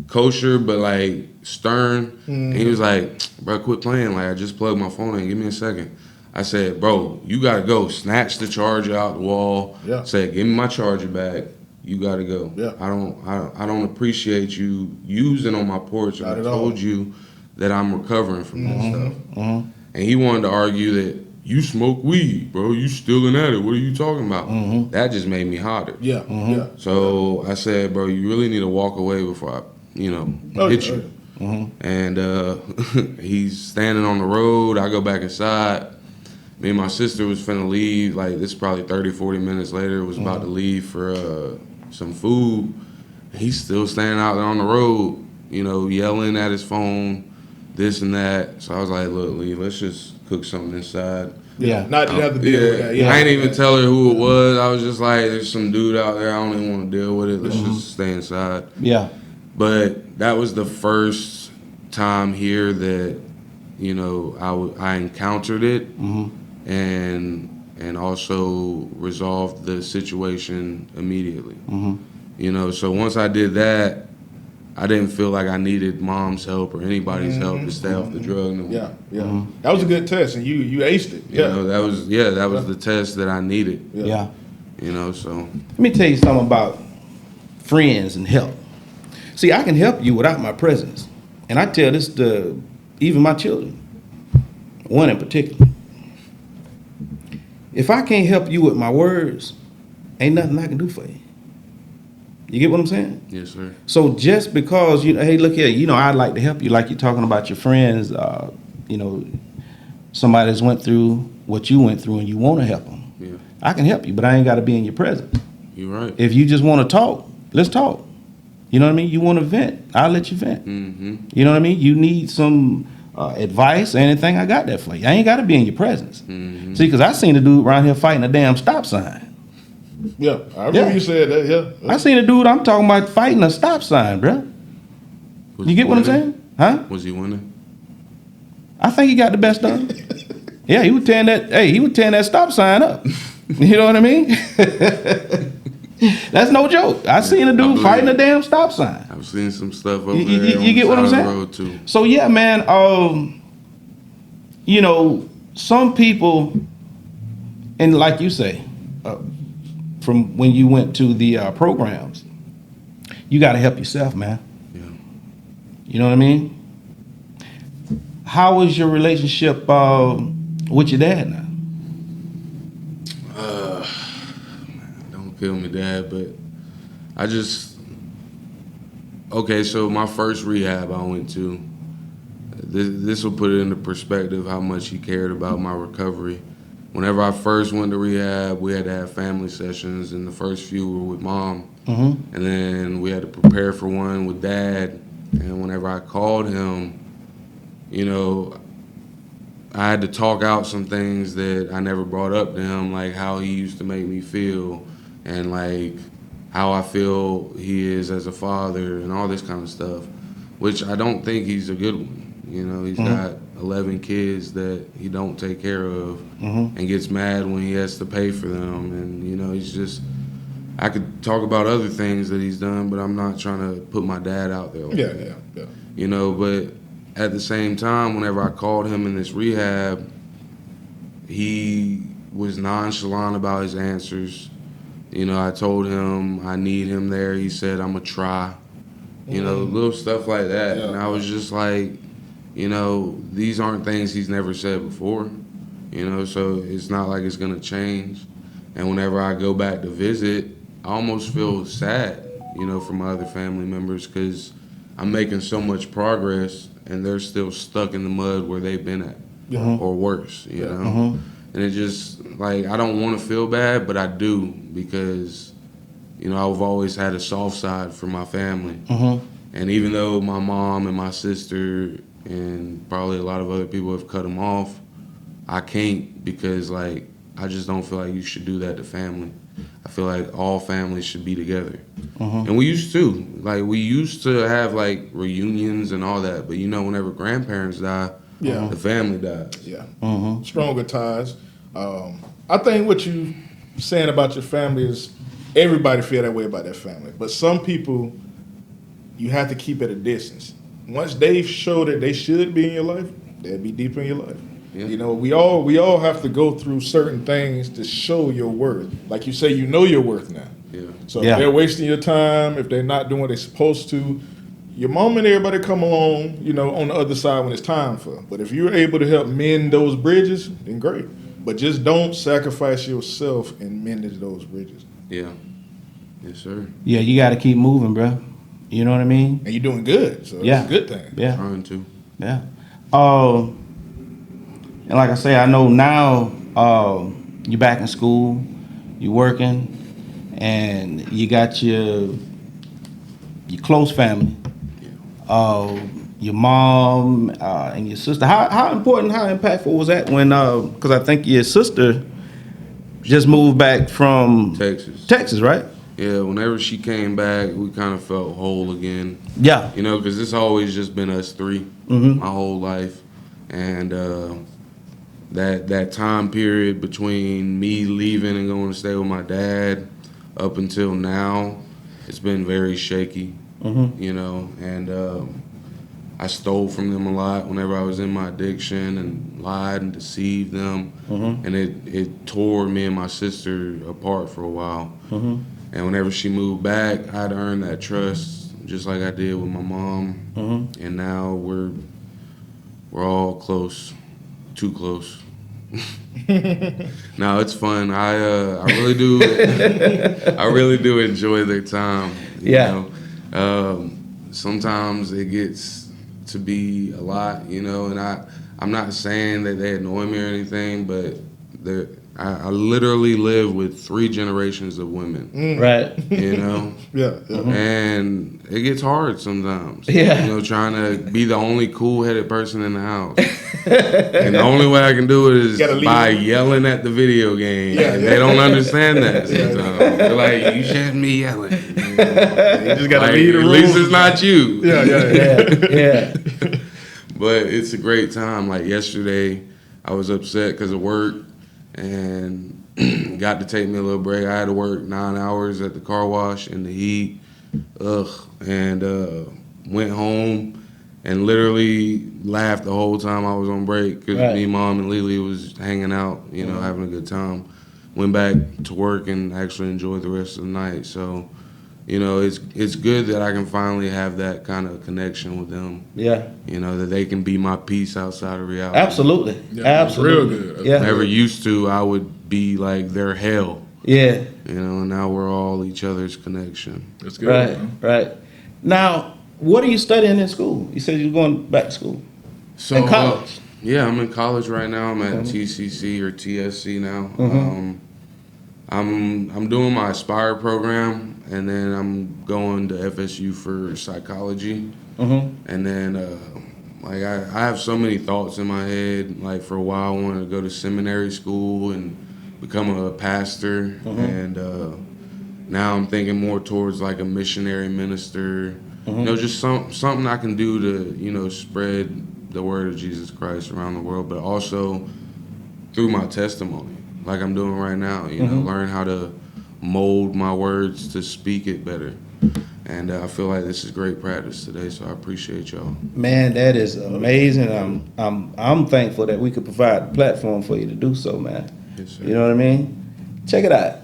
kosher, but like stern. And he was like, bro, quit playing. Like, I just plugged my phone in. Give me a second. I said, bro, you got to go. Snatch the charger out the wall. Yeah. Said, give me my charger back. You got to go. Yeah. I don't appreciate you using on my porch. Not I at told all. you that I'm recovering from that stuff. And he wanted to argue that you smoke weed, bro. You still in at it. What are you talking about? That just made me hotter. Yeah. Yeah. So I said, bro, you really need to walk away before I, Oh, hit yeah, you. oh, And he's standing on the road. I go back inside. Me and my sister was finna leave. Like, this is probably 30, 40 minutes later. Was about to leave for some food. He's still standing out there on the road, yelling at his phone, this and that. So I was like, look, Lee, let's just cook something inside. Yeah. Not to have to deal with that. Yeah. I ain't even tell her who it was. I was just like, there's some dude out there. I don't even want to deal with it. Let's just stay inside. Yeah. But that was the first time here that, I encountered it and also resolved the situation immediately. So once I did that, I didn't feel like I needed mom's help or anybody's help to stay off the drug no more. Yeah. Yeah. That was a good test, and you aced it. Yeah. That was the test that I needed. Yeah. So Let me tell you something about friends and help. See, I can help you without my presence. And I tell this to even my children, one in particular. If I can't help you with my words, ain't nothing I can do for you. You get what I'm saying? yes, sir. So just because, hey, look here, I'd like to help you, like you're talking about your friends, somebody that's went through what you went through and you want to help them. Yeah, I can help you, but I ain't got to be in your presence. you're right. If you just want to talk, let's talk. You know what I mean? You want to vent, I'll let you vent. You know what I mean? You need some advice or anything, I got that for you. I ain't got to be in your presence. See, because I seen a dude around here fighting a damn stop sign. Yeah. I remember Yeah. you said that. Yeah. I seen a dude I'm talking about fighting a stop sign, bro. Was You he get what I'm winning? saying? Huh? Was he winning? I think he got the best of it. Yeah, he was tearing that stop sign up. You know what I mean? That's no joke. I seen a dude believe fighting a it. damn stop sign. I've seen some stuff over You- there. you on get the what I'm side of saying? the road too. So yeah, man, some people, and like you say, from when you went to the programs, you got to help yourself, man. Yeah. You know what I mean? How is your relationship with your dad now? Don't kill me, Dad, but I just okay. So my first rehab I went to, this will put it into perspective how much he cared about my recovery. Whenever I first went to rehab, we had to have family sessions, and the first few were with Mom, and then we had to prepare for one with Dad. And whenever I called him, I had to talk out some things that I never brought up to him, like how he used to make me feel and like how I feel he is as a father and all this kind of stuff, which I don't think he's a good one. He's got 11 kids that he don't take care of and gets mad when he has to pay for them. And, he's just, I could talk about other things that he's done, but I'm not trying to put my dad out there. Like that. Yeah. But at the same time, whenever I called him in this rehab, he was nonchalant about his answers. I told him I need him there. He said, I'm going to try. Little stuff like that. Yeah. And I was just like, these aren't things he's never said before. you know, so it's not like it's gonna change. And whenever I go back to visit, I almost feel sad, you know, for my other family members because I'm making so much progress and they're still stuck in the mud where they've been at, or worse, you know. And it just like I don't want to feel bad, but I do because, you know, I've always had a soft side for my family. And even though my mom and my sister and probably a lot of other people have cut them off, I can't because, like, I just don't feel like you should do that to family. I feel like all families should be together. And we used to. Like, we used to have, like, reunions and all that. But, you know, whenever grandparents die, the family dies. Yeah. Stronger ties. I think what you saying about your family is everybody feel that way about their family. But some people, you have to keep at a distance. Once they show that they should be in your life, they'll be deep in your life. Yeah. You know, we all have to go through certain things to show your worth. Like you say, you know your worth now. Yeah. So if they're wasting your time, if they're not doing what they're supposed to, your mom and everybody come along, you know, on the other side when it's time for. But if you're able to help mend those bridges, then great. But just don't sacrifice yourself in mending those bridges. Yeah. Yes, sir. Yeah, you got to keep moving, bro. You know what I mean? And you're doing good, so Yeah. it's a good thing. Yeah. Trying to. Yeah. And like I say, I know now you're back in school, you're working, and you got your close family, your mom and your sister. How important, how impactful was that when? Because I think your sister just moved back from Texas, right? Yeah, whenever she came back, we kind of felt whole again. Yeah. You know, because it's always just been us three my whole life. And that time period between me leaving and going to stay with my dad up until now, it's been very shaky, you know. And I stole from them a lot whenever I was in my addiction and lied and deceived them. And it tore me and my sister apart for a while. And whenever she moved back, I'd earned that trust just like I did with my mom. And now we're all close, too close. No, it's fun. I really do. I really do enjoy their time. You know? Sometimes it gets to be a lot, you know, and I'm not saying that they annoy me or anything, but I literally live with 3 generations of women. Right. You know? And it gets hard sometimes. Yeah. You know, trying to be the only cool-headed person in the house. And the only way I can do it is by yelling at the video game. And they don't understand that sometimes. They're like, you shouldn't be yelling. You just gotta lead the At rules. least it's not you. Yeah. But it's a great time. Like yesterday, I was upset because of work and got to take me a little break. I had to work 9 hours at the car wash in the heat. And went home and literally laughed the whole time I was on break because me, Mom, and Lily was hanging out, you know, having a good time. Went back to work and actually enjoyed the rest of the night. So, you know, it's good that I can finally have that kind of connection with them. Yeah. You know, that they can be my peace outside of reality. Absolutely. Yeah, Absolutely. real good. Yeah. Never used to, I would be like their hell. Yeah. You know, and now we're all each other's connection. That's good. Right. Man. Right. Now, what are you studying in school? You said you're going back to school. So, In college? Yeah, I'm in college right now. I'm at TCC or TSC now. I'm doing my Aspire program, and then I'm going to FSU for psychology. And then, like, I have so many thoughts in my head. Like, for a while, I wanted to go to seminary school and become a pastor. And now I'm thinking more towards, like, a missionary minister. You know, just something I can do to, you know, spread the word of Jesus Christ around the world, but also through my testimony, like I'm doing right now, you know, learn how to mold my words to speak it better. And I feel like this is great practice today, so I appreciate y'all. Man, that is amazing. I'm thankful that we could provide a platform for you to do so, man. Yes, sir. You know what I mean? Check it out.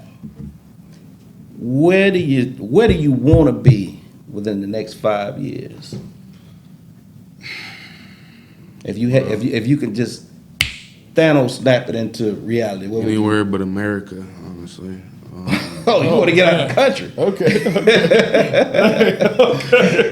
Where do you want to be within the next 5 years? If you can just Thanos snapped it into reality? What would you- Anywhere but America, honestly. Oh, you want to get out of the country? Okay.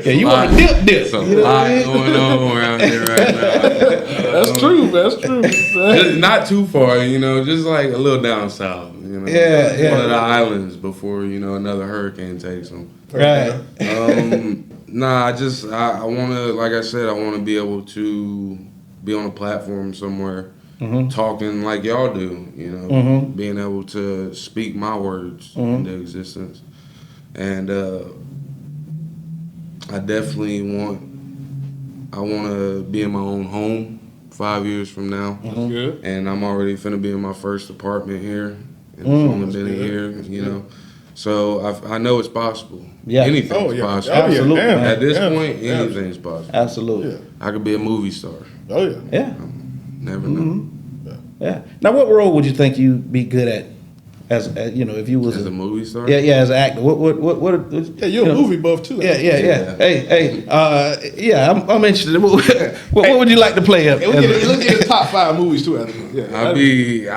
Yeah, you want to dip. It's a lot going on around here right now. That's true. That's true. Just not too far, just like a little down south. Yeah. One of the islands before another hurricane takes them. Right. Nah, I want to, like I said, I want to be able to be on a platform somewhere, talking like y'all do. Being able to speak my words into existence, and I definitely want to be in my own home 5 years from now. Good. And I'm already finna be in my first apartment here. And it's only been a year, So I know it's possible. Yeah. Anything's possible. Absolutely. At this point, anything's possible. Absolutely. Yeah. I could be a movie star. Oh yeah. Yeah. Never know. Yeah. Now, what role would you think you'd be good at, as if you was As a movie star? as an actor? What? Yeah, you're a movie buff too. Yeah. Yeah. Hey. I'm interested. What would you like to play up? Hey, let's get the top 5 movies too. Yeah.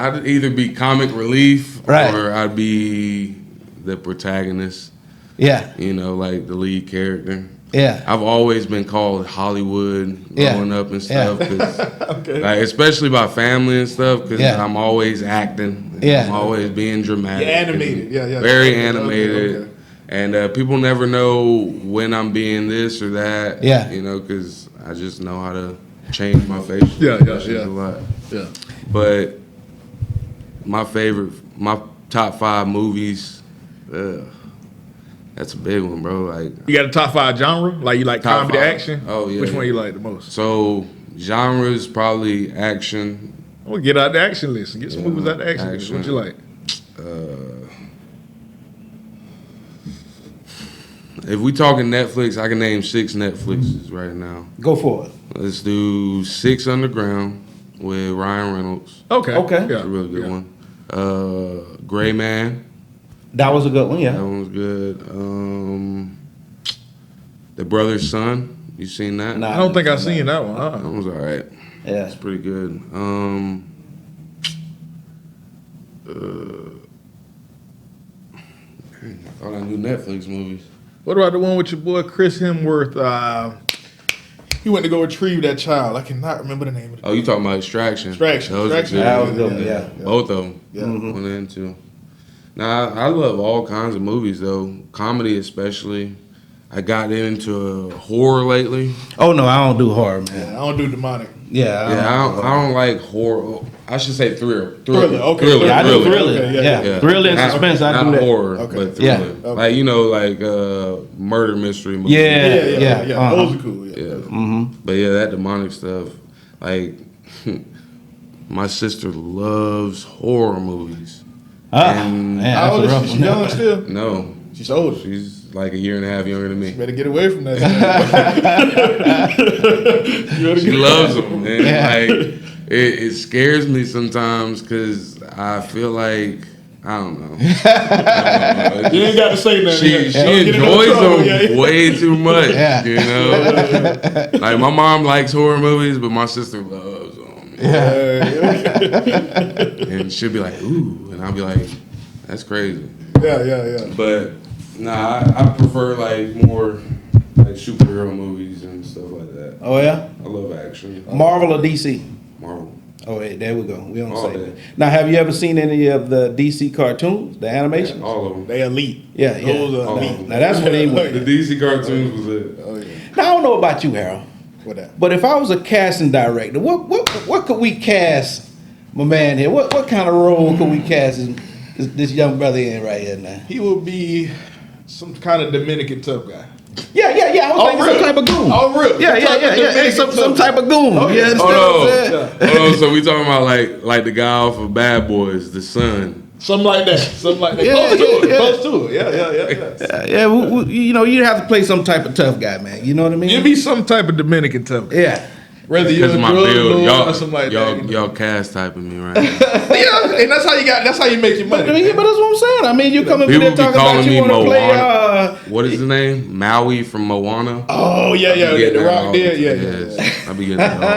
I'd either be comic relief Right. or I'd be the protagonist, Yeah. like the lead character. Yeah. I've always been called Hollywood growing up and stuff, 'cause, like, especially by family and stuff, because Yeah. I'm always acting. Yeah. I'm always being dramatic. You're animated. and Yeah. Very Okay, animated. okay. And people never know when I'm being this or that. Yeah. Because I just know how to change my facial Yeah. expressions a lot. Yeah. But my top 5 movies, that's a big one, bro. Like, You got a top 5 genre? Like you like Top comedy, 5. action? Oh, yeah, Which one yeah. you like the most? so genres probably action. We'll get out the action list and get some movies out the action list. action. What you like? If we talking Netflix, I can name 6 Netflixes right now. Go for it. Let's do 6 Underground with Ryan Reynolds. Okay. Okay. Yeah. That's a really good one. Gray Man. That was a good one. That Yeah. one was good. The Brother's Son. You seen that? Nah. I don't think I've seen that one. That was all right. Yeah. It's pretty good. Dang, I thought I knew Netflix movies. What about the one with your boy Chris Hemsworth? He went to go retrieve that child. I cannot remember the name of it. Oh, you talking about Extraction? Extraction. Those are Extraction. good. That was a good one. Yeah. Both of them. Yeah. One and two. Now, I love all kinds of movies, though. Comedy, especially. I got into horror lately. Oh no, I don't do horror, man. I don't do demonic. Yeah. Yeah, I don't like horror. I should say thriller. Thriller, okay. Thriller. Yeah, I do thriller. thriller. Okay, Yeah. yeah. Thriller and Not- suspense. I do not that. horror, Okay. but Yeah. thriller. Okay. Like murder mystery movies. Yeah. Uh-huh. Those are cool. Yeah. Yeah. But yeah, that demonic stuff. Like, my sister loves horror movies. Man, How old that's a is rough she? one. She young still? No, She's older. she's like a year and a half younger than me. Better get away from that. She loves them, man. Yeah. Like, it scares me sometimes because I feel like, I don't know. You ain't got to say nothing. She Don't get in no enjoys trouble. them Yeah. way too much, Yeah. you know? Like, my mom likes horror movies, but my sister loves them. And she'll be like, ooh, and I'll be like, that's crazy. Yeah. But, nah, I prefer, like, more, like, superhero movies and stuff like that. Oh yeah. I love action. Marvel or DC? Marvel. Oh, wait, there we go. We don't All say day. that. Now, have you ever seen any of the DC cartoons, the animations? All of them. They elite. Yeah. Those are All of elite. them. Now that's what they want. The DC cartoons was it. Oh, yeah. Now I don't know about you, Harold, What that? but if I was a casting director, what could we cast my man here? What kind of role could we cast this young brother in right here now? He will be some kind of Dominican tough guy. Yeah. I was thinking some type of goon. Oh, really? Yeah. Dominican Some tough type of goon. Oh, You yeah. understand Hold what I'm on. saying? Hold on. So we talking about like the guy off of Bad Boys, the son. Something like that. Something like that. Yeah, Close to yeah, it. yeah. Close to it. Yeah. You have to play some type of tough guy, man. You know what I mean? You'll be some type of Dominican tough guy. Yeah. Whether you're Because a of my drug build, lord or something like y'all that. y'all cast typing me right now. Yeah, and that's how you make your But money. that's what I'm saying. I mean, you coming through People there be talking about calling you me want to play. Moana. What is his name? Maui from Moana. Oh, yeah. I be getting The that Rock all- did. Yeah. yes, I be getting that all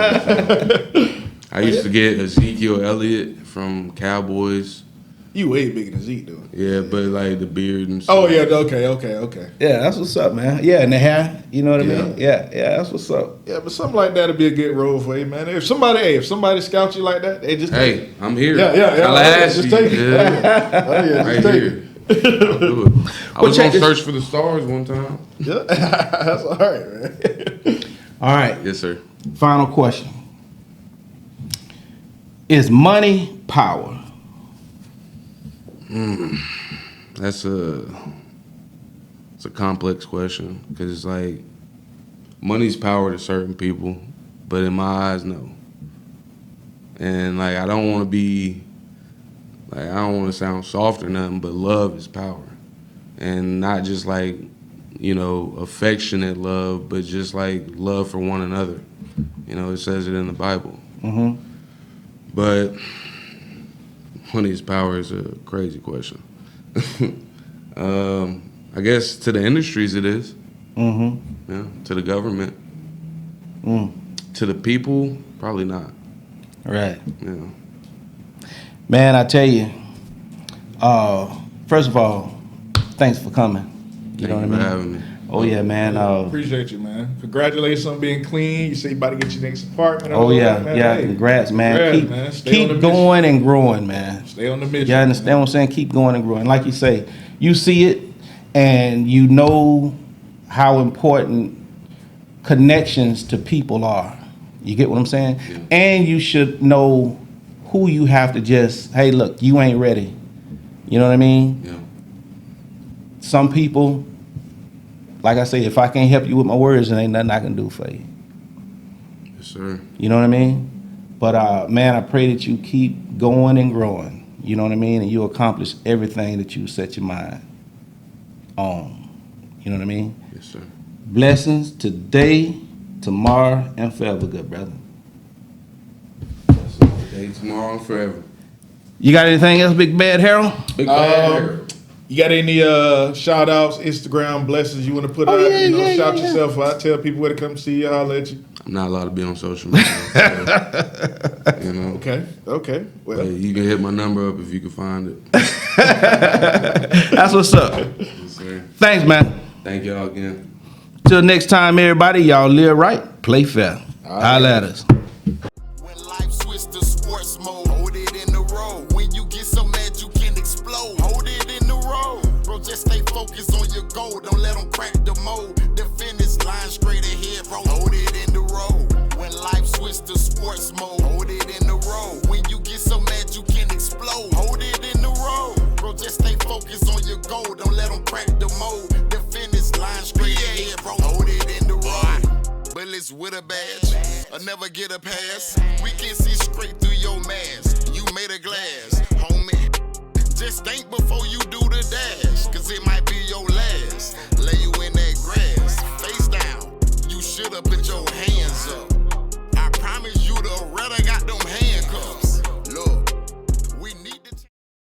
the time. I used to get Ezekiel Elliott from Cowboys. You way bigger than Zeke, though. Yeah, but like the beard and stuff. Oh yeah, okay. Yeah, that's what's up, man. Yeah, and the hair, you know what I mean? Yeah, that's what's up. Yeah, but something like that'd be a good role for you, man. If somebody scouts you like that, they just Hey, I'm here. Yeah. Tallahassee. Just take it. Yeah. Oh yeah, Right just take here. it. I'll do it. I was check on this- Search for the Stars one time. Yeah, that's all right, man. All right, Yes, sir. final question. Is money power? It's a complex question because it's like money's power to certain people, but in my eyes, no. And like I don't want to sound soft or nothing, but love is power, and not just like affectionate love, but just like love for one another. It says it in the Bible. Mm-hmm. But money's power is a crazy question. I guess to the industries it is. Mm-hmm. Yeah. To the government. Mm. To the people, probably not. Right. Yeah. Man, I tell you, first of all, thanks for coming. You know what I Thank mean? you for having me. Oh yeah, man. Appreciate you, man. Congratulations on being clean. You say you about to get your next apartment. and Oh all yeah, that, man. yeah. Hey, Congrats, man. congrats, man. Stay on the Keep mission. going and growing, man. Stay on the mission. You understand what I'm saying? Keep going and growing. Like you say, you see it, and you know how important connections to people are. You get what I'm saying? Yeah. And you should know who you have to just, hey, look, you ain't ready. You know what I mean? Yeah. Some people, like I say, if I can't help you with my words, there ain't nothing I can do for you. Yes, sir. You know what I mean? But man, I pray that you keep going and growing. You know what I mean? And you accomplish everything that you set your mind on. You know what I mean? Yes, sir. Blessings today, tomorrow, and forever, good brother. Today, tomorrow, and forever. You got anything else, Big Bad Harold? Big bad Harold. You got any shout outs, Instagram blessings you want to put out? Shout yourself out. Tell people where to come see you, holler at you. I'm not allowed to be on social media. So, Okay. Well, but you can hit my number up if you can find it. That's what's up. Yes, sir. Thanks, man. Thank y'all again. Till next time, everybody, y'all live right, play fair. Holla at us. When life switch to sports mode, hold it in the road. When you get so mad you can explode, hold it in the road. Bro, just stay focused on your goal. Don't let them crack the mold. The finish line straight ahead, bro. Hold it in the road. When life switch to sports mode, hold it in the road. When you get so mad you can explode, hold it in the road. Bro, just stay focused on your goal. Don't let them crack the mold. The finish line straight ahead, bro. Hold it in the road. Bullets with a badge, I'll never get a pass. We can see straight through your mask. You made of glass, homie. Just think before you do the dash, cause it might be your last. Lay you in the